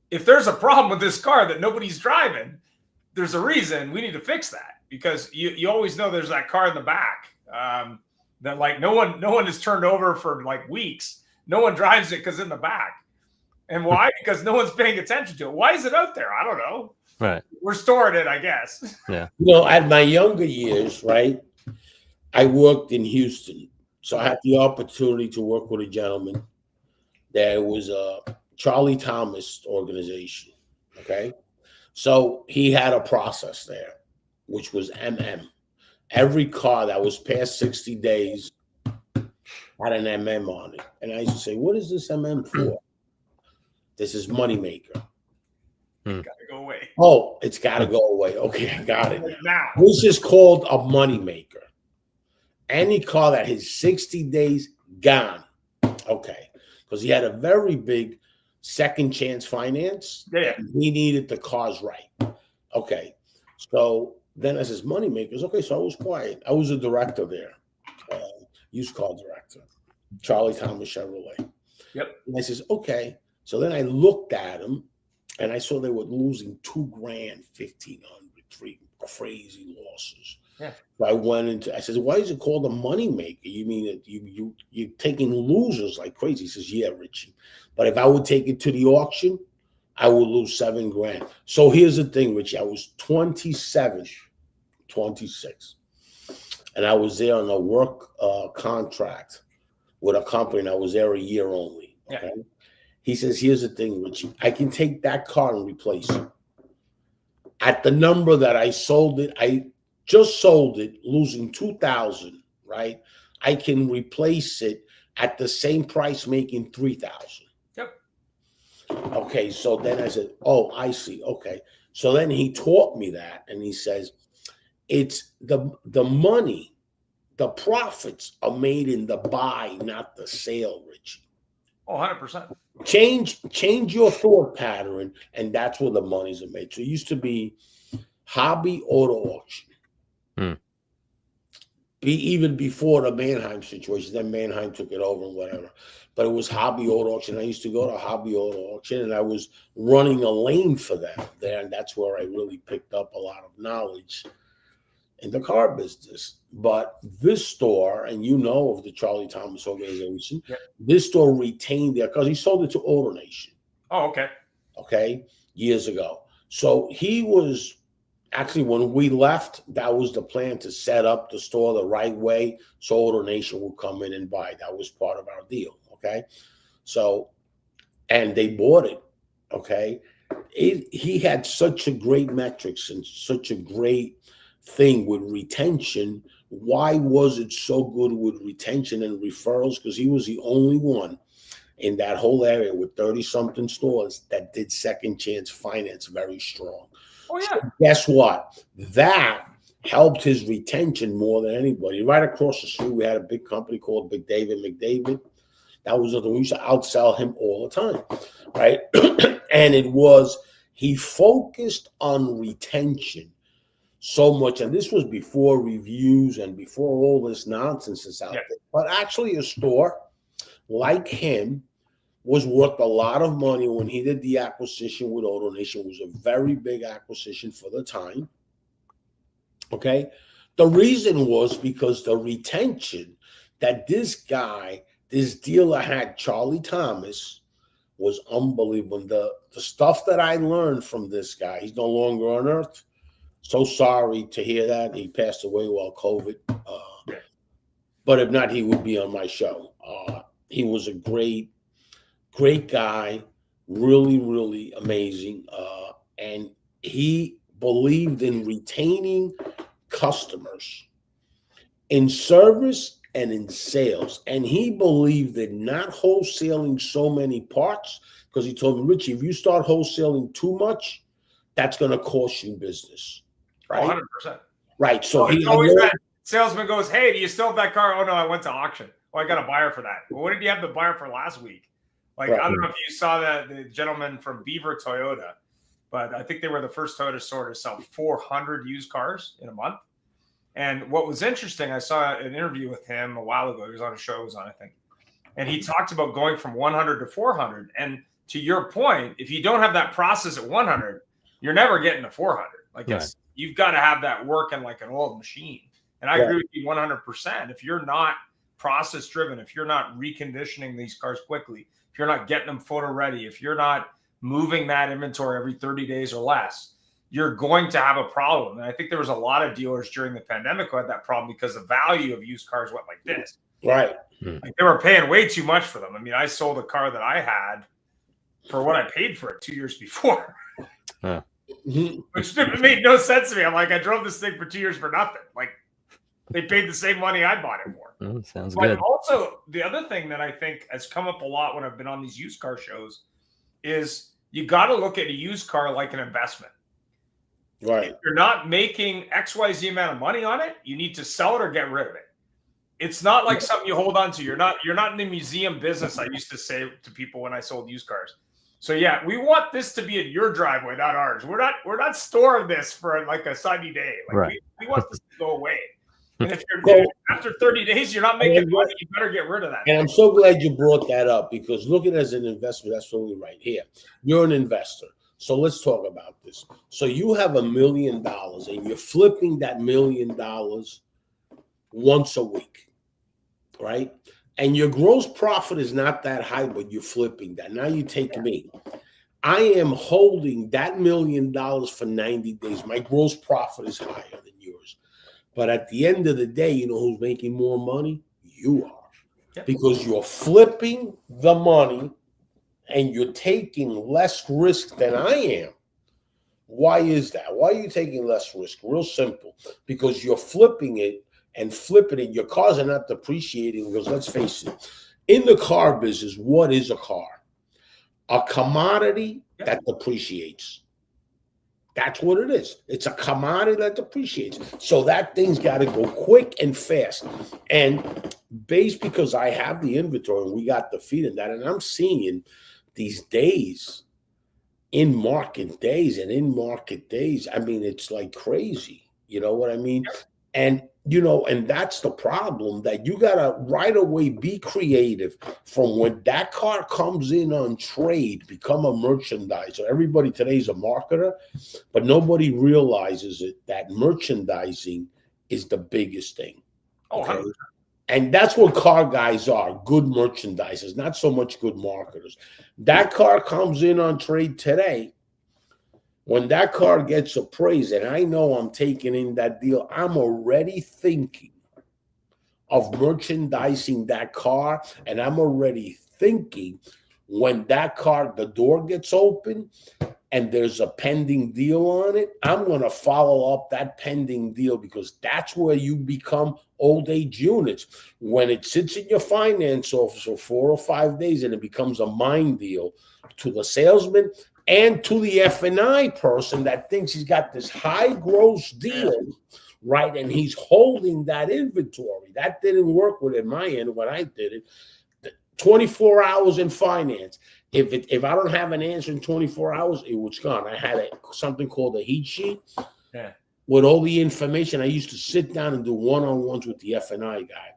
S2: if there's a problem with this car that nobody's driving, there's a reason we need to fix that. Because you always know there's that car in the back that like no one has turned over for like weeks. No one drives it because in the back. And why? Because no one's paying attention to it. Why is it out there? I don't know.
S1: Right.
S2: We're storing it, I guess.
S1: Yeah.
S3: You know, at my younger years, right, I worked in Houston. So I had the opportunity to work with a gentleman. There was a Charlie Thomas organization. Okay. So he had a process there, which was MM. Every car that was past 60 days had an MM on it. And I used to say, what is this MM for? This is moneymaker.
S2: Gotta go away.
S3: Oh, it's got to go away. Okay, I got it
S2: now.
S3: This is called a moneymaker. Any car that has 60 days, gone. Okay. Because he had a very big second chance finance.
S2: Yeah.
S3: He needed the cars right. Okay. So then I says, moneymakers. Okay, so I was quiet. I was a director there, used car director, Charlie Thomas Chevrolet.
S2: Yep.
S3: And I says, okay. So then I looked at him and I saw they were losing $2,000, 1,500, three crazy losses.
S2: Yeah.
S3: So I said, why is it called a money maker? You mean that you're taking losers like crazy? He says, yeah, Richie. But if I would take it to the auction, I would lose $7,000. So here's the thing, Richie. I was 27, 26. And I was there on a work contract with a company, and I was there a year only. Okay. Yeah. He says, here's the thing, Richie. I can take that car and replace it. At the number that I sold it, I just sold it, losing $2,000, right? I can replace it at the same price, making $3,000.
S2: Yep.
S3: Okay, so then I said, oh, I see. Okay. So then he taught me that, and he says, it's the money, the profits are made in the buy, not the sale, Richie.
S2: Oh, 100%.
S3: Change your thought pattern, and that's where the monies are made. So it used to be hobby auto auction. Even before the Manheim situation. Then Manheim took it over and whatever. But it was hobby auto auction. I used to go to hobby auto auction, and I was running a lane for them there, and that's where I really picked up a lot of knowledge in the car business. But this store, and you know of the Charlie Thomas organization,
S2: yep.
S3: This store retained their, because he sold it to AutoNation.
S2: Oh, okay.
S3: Okay, years ago. So he was, actually, when we left, that was the plan, to set up the store the right way so AutoNation would come in and buy. That was part of our deal, okay? So, and they bought it, okay? He had such a great metrics and such a great thing with retention. Why was it so good with retention and referrals? Because he was the only one in that whole area with 30-something stores that did second chance finance very strong.
S2: Oh, yeah.
S3: So guess what? That helped his retention more than anybody. Right across the street, we had a big company called McDavid. That was the we used to outsell him all the time, right? And it was, he focused on retention so much, and this was before reviews and before all this nonsense is out there. But actually, a store like him was worth a lot of money when he did the acquisition with AutoNation. It was a very big acquisition for the time. Okay, the reason was because the retention that this dealer had, Charlie Thomas, was unbelievable. The stuff that I learned from this guy, he's no longer on earth. So sorry to hear that. He passed away while COVID. But if not, he would be on my show. He was a great guy, really, really amazing. And he believed in retaining customers in service and in sales. And he believed in not wholesaling so many parts, because he told me, Richie, if you start wholesaling too much, that's going to cost you business. Right?
S2: 100%.
S3: Right. So
S2: he always that salesman goes, hey, do you still have that car? Oh, no, I went to auction. Oh, I got a buyer for that. Well, what did you have the buyer for last week? Like, right. I don't know if you saw the gentleman from Beaver Toyota, but I think they were the first Toyota store to sell 400 used cars in a month. And what was interesting, I saw an interview with him a while ago. He was on a show, I think. And he talked about going from 100 to 400. And to your point, if you don't have that process at 100, you're never getting to 400. Like, right. You've got to have that working like an old machine. And I agree with you 100%. If you're not process driven, if you're not reconditioning these cars quickly, if you're not getting them photo ready, if you're not moving that inventory every 30 days or less, you're going to have a problem. And I think there was a lot of dealers during the pandemic who had that problem because the value of used cars went like this.
S3: Right.
S2: Like, they were paying way too much for them. I mean, I sold a car that I had for what I paid for it 2 years before.
S1: Yeah.
S2: Which made no sense to me. I'm like, I drove this thing for 2 years for nothing. Like, they paid the same money I bought it for.
S1: Sounds
S2: but
S1: good.
S2: Also, the other thing that I think has come up a lot when I've been on these used car shows is you got to look at a used car like an investment.
S3: Right.
S2: If you're not making XYZ amount of money on it, you need to sell it or get rid of it. It's not like something you hold on to. You're not in the museum business, I used to say to people when I sold used cars. So yeah, we want this to be in your driveway, not ours. We're not storing this for like a sunny day. Like,
S1: right.
S2: we want this to go away. And if you're after 30 days, you're not making money, you better get rid of that.
S3: And I'm so glad you brought that up, because look at it as an investment. That's totally right. Here, you're an investor. So let's talk about this. So you have $1 million and you're flipping that $1 million once a week, right? And your gross profit is not that high, but you're flipping that. Now you take me. I am holding that $1 million for 90 days. My gross profit is higher than yours. But at the end of the day, you know who's making more money? You are.
S2: Yep.
S3: Because you're flipping the money and you're taking less risk than I am. Why is that? Why are you taking less risk? Real simple. Because you're flipping it and flipping it. Your cars are not depreciating because let's face it, in the car business, what is a car? A commodity that depreciates. That's what it is. It's a commodity that depreciates. So that thing's got to go quick and fast. And based because I have the inventory and we got the feed in that, and I'm seeing these days, in market days, I mean, it's like crazy. You know what I mean? And and that's the problem, that you got to right away be creative from when that car comes in on trade, become a merchandiser. Everybody today is a marketer, but nobody realizes it, that merchandising is the biggest thing. Okay. And that's what car guys are, good merchandisers, not so much good marketers. That car comes in on trade today. When that car gets appraised and I know I'm taking in that deal, I'm already thinking of merchandising that car. And I'm already thinking when that car, the door gets open and there's a pending deal on it, I'm going to follow up that pending deal, because that's where you become old age units. When it sits in your finance office for 4 or 5 days and it becomes a mind deal to the salesman and to the F&I person that thinks he's got this high gross deal, right? And he's holding that inventory. That didn't work with my end when I did it. 24 hours in finance. If I don't have an answer in 24 hours, it was gone. I had something called a heat sheet with all the information. I used to sit down and do one-on-ones with the F&I guy,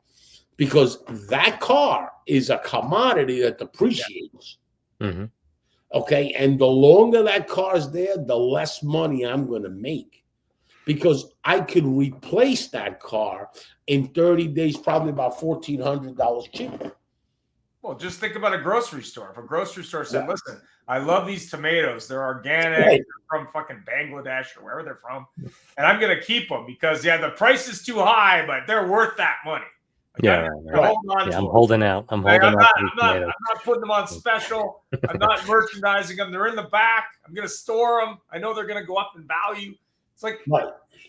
S3: because that car is a commodity that depreciates.
S1: Mm-hmm.
S3: Okay, and the longer that car's there, the less money I'm going to make, because I could replace that car in 30 days, probably about $1,400 cheaper.
S2: Well, just think about a grocery store. If a grocery store said, listen, I love these tomatoes. They're organic. They're from fucking Bangladesh or wherever they're from. And I'm going to keep them because, the price is too high, but they're worth that money. Like,
S1: I'm holding out. I'm
S2: not putting them on special. I'm not merchandising them. They're in the back. I'm going to store them. I know they're going to go up in value. It's like,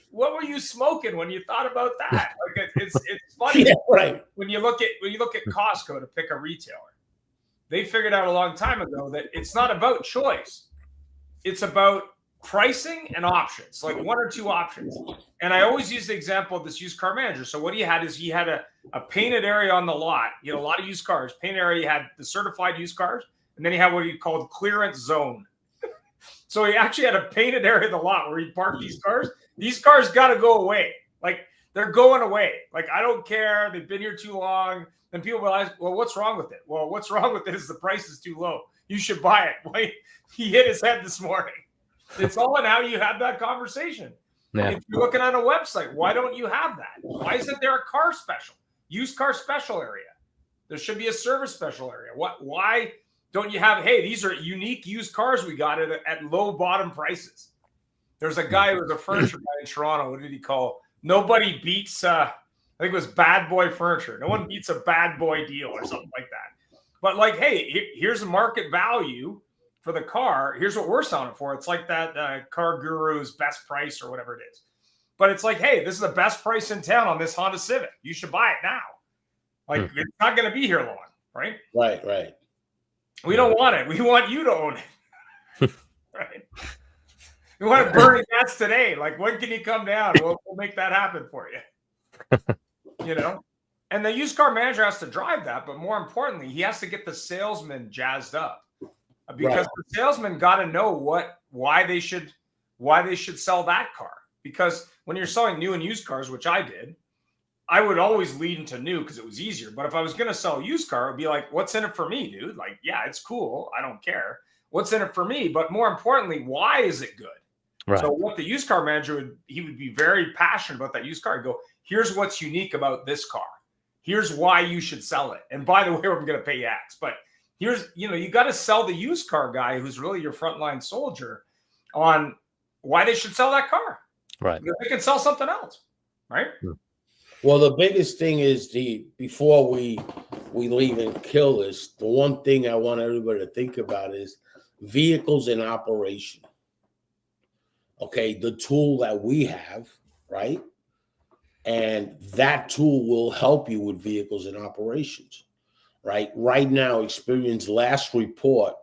S2: what were you smoking when you thought about that? Like it's funny, when you look at Costco, to pick a retailer. They figured out a long time ago that it's not about choice. It's about pricing and options, like 1 or 2 options. And I always use the example of this used car manager. So what he had is he had a painted area on the lot. He had a lot of used cars. Painted area, he had the certified used cars, and then he had what he called clearance zone. So he actually had a painted area of the lot where he parked these cars. These cars got to go away. Like, they're going away. Like, I don't care. They've been here too long. And people realize, well, what's wrong with it? Well, what's wrong with it is the price is too low. You should buy it. Wait, he hit his head this morning. It's all in how you have that conversation. Yeah. If you're looking on a website, why don't you have that? Why isn't there a car special? Used car special area. There should be a service special area. Why don't you have, hey, these are unique used cars we got at low bottom prices? There's a guy who was a furniture guy in Toronto. What did he call? Nobody beats, I think it was Bad Boy Furniture. No one beats a bad boy deal or something like that. But like, hey, here's a market value for the car. Here's what we're selling it for. It's like that Car Guru's best price or whatever it is. But it's like, hey, this is the best price in town on this Honda Civic. You should buy it now. Like, it's not going to be here long, right?
S3: Right.
S2: We don't want it. We want you to own it. Right? We want to burn gas today. Like, when can you come down? We'll make that happen for you. And the used car manager has to drive that, but more importantly, he has to get the salesman jazzed up, because the salesman got to know why they should sell that car. Because when you're selling new and used cars, which I did, I would always lead into new because it was easier. But if I was going to sell a used car, it would be like, what's in it for me, dude? Like, yeah, it's cool. I don't care. what's in it for me? But more importantly, why is it good?
S1: Right.
S2: So what the used car manager would be very passionate about that used car. Go, here's what's unique about this car. Here's why you should sell it. And by the way, I'm going to pay you X. But here's, you got to sell the used car guy who's really your frontline soldier on why they should sell that car.
S1: Right.
S2: Because they can sell something else. Right.
S3: Well, the biggest thing is before we leave and kill this, the one thing I want everybody to think about is vehicles in operation. Okay, the tool that we have, right? And that tool will help you with vehicles in operations, right? Right now, Experian's last report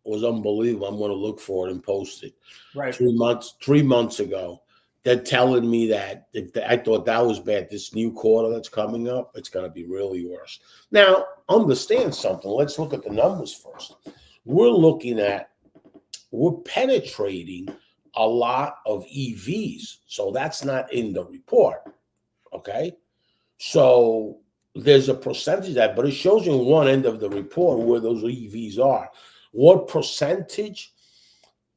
S3: was unbelievable. I'm going to look for it and post it.
S2: Right.
S3: 3 months ago, they're telling me that I thought that was bad. This new quarter that's coming up, it's going to be really worse. Now, understand something. Let's look at the numbers first. We're penetrating a lot of EVs. So that's not in the report. Okay. So there's a percentage of that, but it shows you on one end of the report where those EVs are. What percentage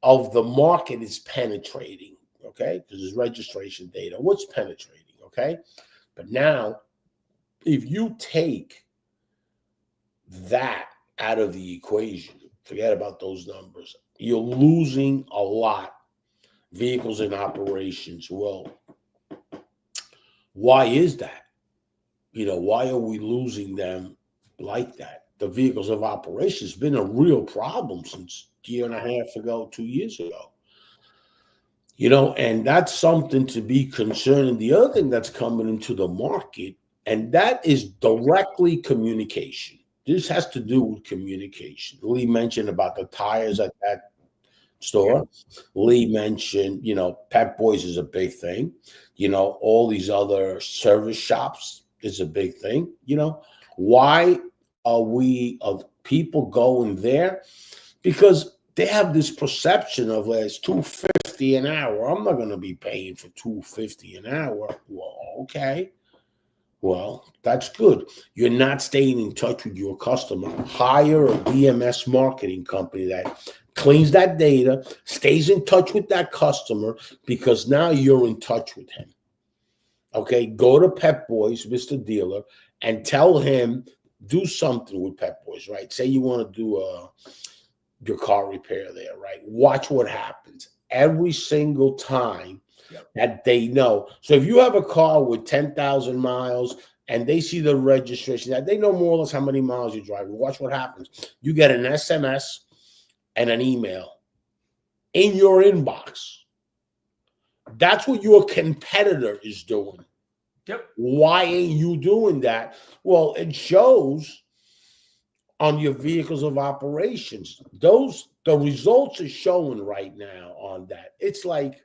S3: of the market is penetrating? Okay. Because there's registration data. What's penetrating? Okay. But now, if you take that out of the equation, forget about those numbers, you're losing a lot. Vehicles in operations. Well, why is that? Why are we losing them like that? The vehicles of operations has been a real problem since a year and a half ago, 2 years ago. And that's something to be concerned. The other thing that's coming into the market, and that is directly communication. This has to do with communication. Lee mentioned about the tires at that store. Lee mentioned, Pep Boys is a big thing. All these other service shops is a big thing. Why are people going there? Because they have this perception of it's $250 an hour. I'm not going to be paying for $250 an hour. Well, okay. Well, that's good. You're not staying in touch with your customer. Hire a DMS marketing company that cleans that data, stays in touch with that customer, because now you're in touch with him. Okay, go to Pep Boys, Mr. Dealer, and tell him, do something with Pep Boys, right? Say you want to do your car repair there, right? Watch what happens every single time that they know. So if you have a car with 10,000 miles and they see the registration, that they know more or less how many miles you drive, watch what happens. You get an SMS and an email in your inbox. That's what your competitor is doing.
S2: Yep.
S3: Why ain't you doing that? Well, it shows on your vehicles of operations. The results are showing right now on that. It's like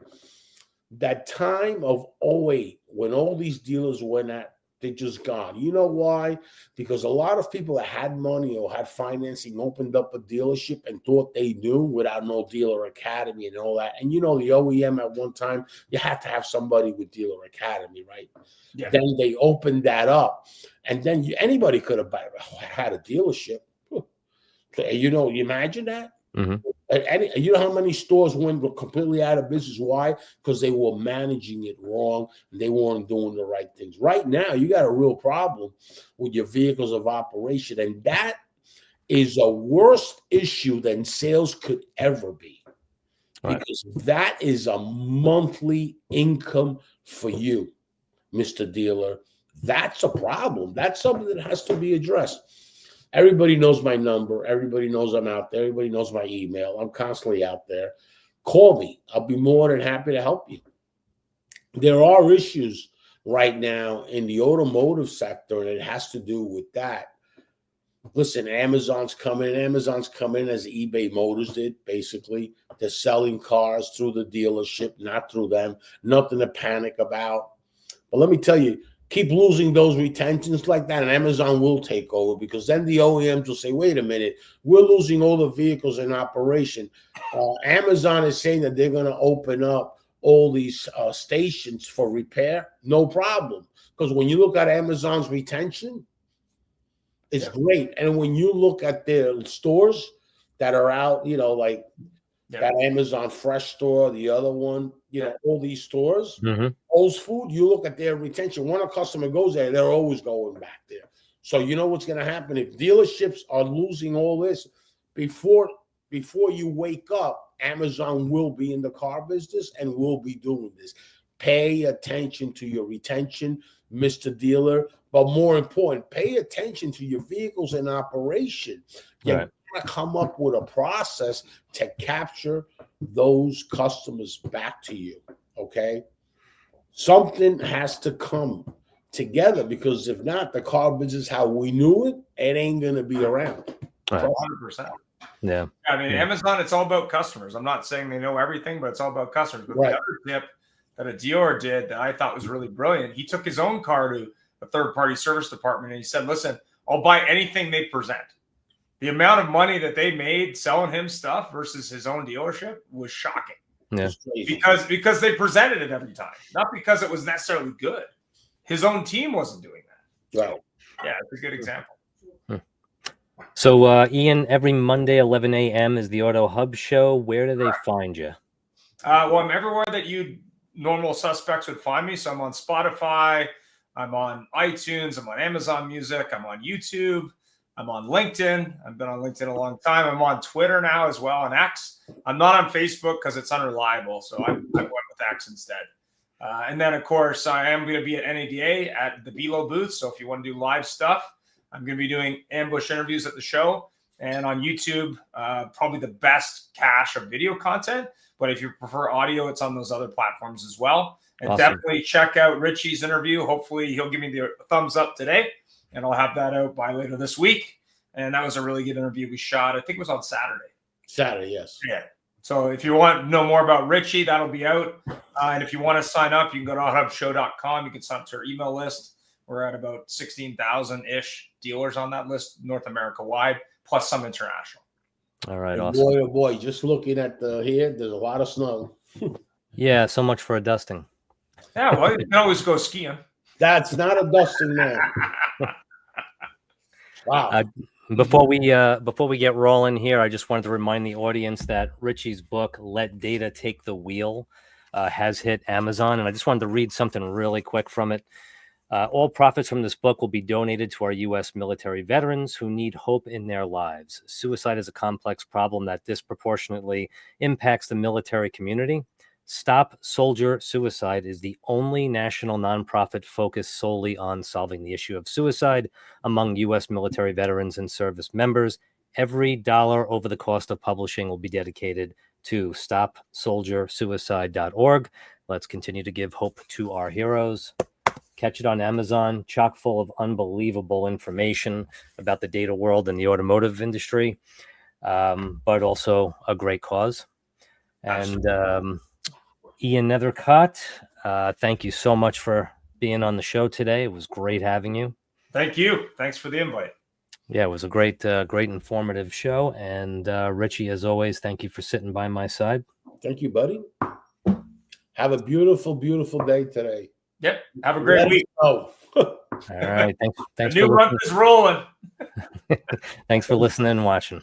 S3: that time of 2008 when all these dealers went at, they just gone. You know why? Because a lot of people that had money or had financing opened up a dealership and thought they knew without no dealer academy and all that. And the OEM at one time, you had to have somebody with dealer academy, right? Yeah. Then they opened that up, and then anybody could have had a dealership. You imagine that?
S2: Mm-hmm.
S3: And you know how many stores went completely out of business? Why? Because they were managing it wrong and they weren't doing the right things. Right now, you got a real problem with your vehicles of operation, and that is a worse issue than sales could ever be. Right. Because that is a monthly income for you, Mr. Dealer. That's a problem. That's something that has to be addressed. Everybody knows my number. Everybody knows I'm out there. Everybody knows my email. I'm constantly out there. Call me. I'll be more than happy to help you. There are issues right now in the automotive sector, and it has to do with that. Listen, Amazon's coming in. Amazon's coming in as eBay Motors did, basically. They're selling cars through the dealership, not through them. Nothing to panic about. But let me tell you, keep losing those retentions like that, and Amazon will take over, because then the OEMs will say, wait a minute, we're losing all the vehicles in operation. Amazon is saying that they're going to open up all these stations for repair. No problem. Because when you look at Amazon's retention, it's great. And when you look at their stores, that are out, like
S2: Yeah.
S3: that Amazon Fresh store, the other one, all these stores,
S1: Hmm.
S3: Whole's Food, you look at their retention. When a customer goes there, they're always going back there. So you know what's going to happen if dealerships are losing all this before you wake up. Amazon will be in the car business and will be doing this. Pay attention to your retention, Mr. Dealer, but more important, pay attention to your vehicles in operation. You
S1: Right.
S3: gotta come up with a process to capture those customers back to you. Okay, something has to come together, because if not, the car business how we knew it ain't gonna be around.
S1: Right.
S2: 100%.
S1: Yeah.
S2: I mean,
S1: Yeah.
S2: Amazon, it's all about customers. I'm not saying they know everything, but it's all about customers. But
S3: Right.
S2: the other tip that a dealer did that I thought was really brilliant, he took his own car to a third-party service department and he said, listen, I'll buy anything they present. The amount of money that they made selling him stuff versus his own dealership was shocking.
S1: Yeah.
S3: It's crazy.
S2: Because they presented it every time, not because it was necessarily good. His own team wasn't doing that.
S3: Right.
S2: Yeah, it's a good example.
S1: So, Ian, every Monday, 11 a.m. is the Auto Hub show. Where do they find you?
S2: Well, I'm everywhere that you normal suspects would find me. So I'm on Spotify, I'm on iTunes, I'm on Amazon Music, I'm on YouTube, I'm on LinkedIn. I've been on LinkedIn a long time. I'm on Twitter now as well, and X. I'm not on Facebook because it's unreliable, so I went with X instead. And then, of course, I am going to be at NADA at the Velo booth. So if you want to do live stuff, I'm going to be doing ambush interviews at the show. And on YouTube, probably the best cache of video content. But if you prefer audio, it's on those other platforms as well. And
S1: Awesome.
S2: definitely check out Richie's interview. Hopefully he'll give me the thumbs up today, and I'll have that out by later this week. And that was a really good interview we shot. I think it was on Saturday.
S3: Saturday, yes.
S2: Yeah. So if you want to know more about Richie, that'll be out. And if you want to sign up, you can go to autohubshow.com. You can sign up to our email list. We're at about 16,000-ish dealers on that list, North America wide, plus some international.
S1: All right,
S3: And
S1: awesome.
S3: boy, oh boy, just looking at here, there's a lot of snow.
S1: Yeah, so much for a dusting.
S2: Yeah, well, you can always go skiing.
S3: That's not a dusting now. Wow.
S1: Before we get rolling here, I just wanted to remind the audience that Richie's book, Let Data Take the Wheel, has hit Amazon. And I just wanted to read something really quick from it. All profits from this book will be donated to our U.S. military veterans who need hope in their lives. Suicide is a complex problem that disproportionately impacts the military community. Stop Soldier Suicide is the only national nonprofit focused solely on solving the issue of suicide among U.S. military veterans and service members. Every dollar over the cost of publishing will be dedicated to stopsoldiersuicide.org. Let's continue to give hope to our heroes. Catch it on Amazon, chock full of unbelievable information about the data world and the automotive industry, but also a great cause. And Ian Nethercott, thank you so much for being on the show today. It was great having you.
S2: Thank you. Thanks for the invite.
S1: Yeah, it was a great informative show. And Richie, as always, thank you for sitting by my side.
S3: Thank you, buddy. Have a beautiful, beautiful day today.
S2: Yep. Have a great week.
S3: Oh.
S1: All right. Thanks
S2: The new month is rolling.
S1: Thanks for listening and watching.